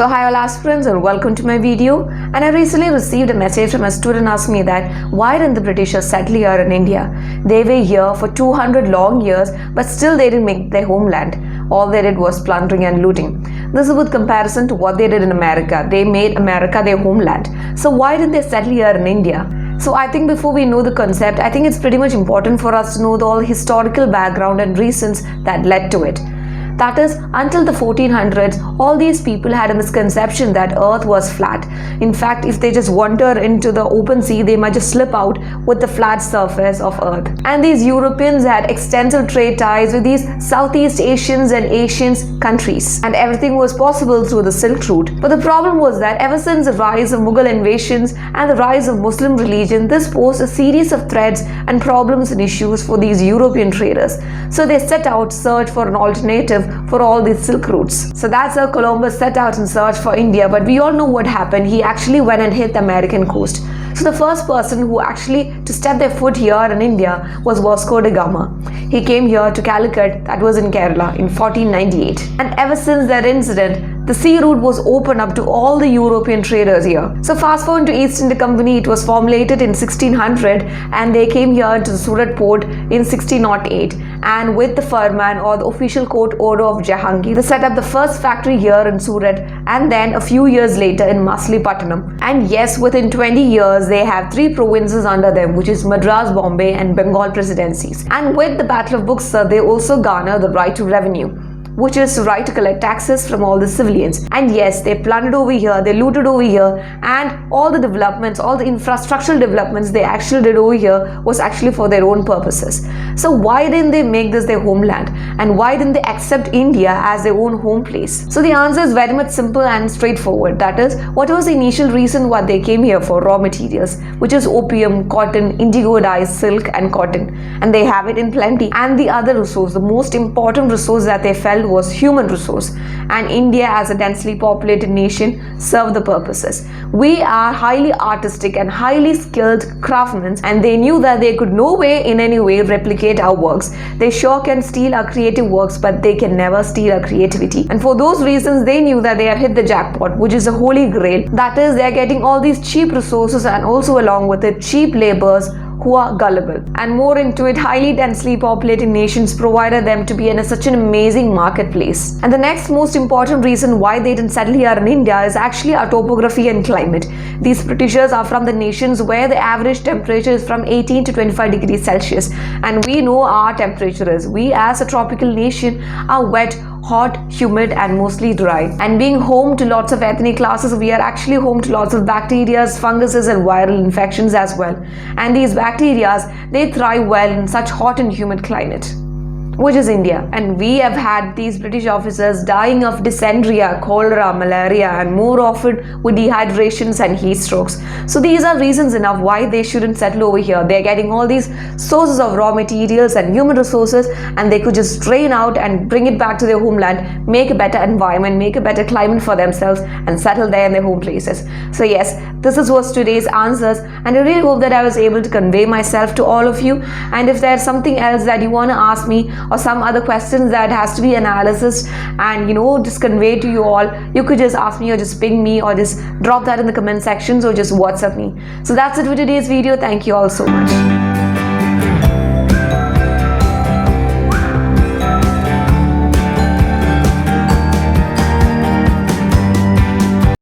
So hi all aspirants and welcome to my video. And I recently received a message from a student asking me that why didn't the Britishers settle here in India? They were here for 200 long years but still they didn't make their homeland. All they did was plundering and looting. This is with comparison to what they did in America. They made America their homeland. So why didn't they settle here in India? So I think before we know the concept, I think it's pretty much important for us to know the all historical background and reasons that led to it. That is, until the 1400s, all these people had a misconception that Earth was flat. In fact, if they just wander into the open sea, they might just slip out with the flat surface of Earth. And these Europeans had extensive trade ties with these Southeast Asians and Asian countries. And everything was possible through the Silk Route. But the problem was that ever since the rise of Mughal invasions and the rise of Muslim religion, this posed a series of threats and problems and issues for these European traders. So they set out to search for an alternative for all these silk routes. So that's how Columbus set out in search for India, but we all know what happened. He actually went and hit the American coast. So the first person who actually to step their foot here in India was Vasco da Gama. He came here to Calicut, that was in Kerala, in 1498. And ever since that incident, the sea route was opened up to all the European traders here. So fast forward to East India Company, it was formulated in 1600 and they came here to the Surat port in 1608. And with the Farman or the official court order of Jahangir, they set up the first factory here in Surat and then a few years later in Machilipatnam. And yes, within 20 years, they have 3 provinces under them, which is Madras, Bombay and Bengal presidencies. And with the Battle of Buxar, they also garner the right to revenue, which is the right to collect taxes from all the civilians. And yes, they plundered over here, they looted over here, and all the developments, all the infrastructural developments they actually did over here was actually for their own purposes. So why didn't they make this their homeland? And why didn't they accept India as their own home place? So the answer is very much simple and straightforward. That is, what was the initial reason why they came here for raw materials, which is opium, cotton, indigo dyes, silk and cotton. And they have it in plenty. And the other resource, the most important resource that they felt was human resource, and India as a densely populated nation served the purposes. We are highly artistic and highly skilled craftsmen, and they knew that they could no way in any way replicate our works. They sure can steal our creative works, but they can never steal our creativity. And for those reasons, they knew that they have hit the jackpot, which is a holy grail. That is, they are getting all these cheap resources and also along with it cheap laborers who are gullible. And more into it, highly densely populated nations provided them to be in such an amazing marketplace. And the next most important reason why they didn't settle here in India is actually our topography and climate. These Britishers are from the nations where the average temperature is from 18 to 25 degrees Celsius. And we know our temperature is. We as a tropical nation are wet, hot, humid and mostly dry. And being home to lots of ethnic classes, we are actually home to lots of bacteria, funguses and viral infections as well. And these bacteria, they thrive well in such hot and humid climate, which is India. And we have had these British officers dying of dysentery, cholera, malaria and more often with dehydrations and heat strokes. So these are reasons enough why they shouldn't settle over here. They're getting all these sources of raw materials and human resources, and they could just drain out and bring it back to their homeland, make a better environment, make a better climate for themselves and settle there in their home places. So yes, this was today's answers, and I really hope that I was able to convey myself to all of you. And if there's something else that you want to ask me or some other questions that has to be analysis and just convey to you all, you could just ask me or just ping me or just drop that in the comment sections or just WhatsApp me. So that's it for today's video. Thank you all so much.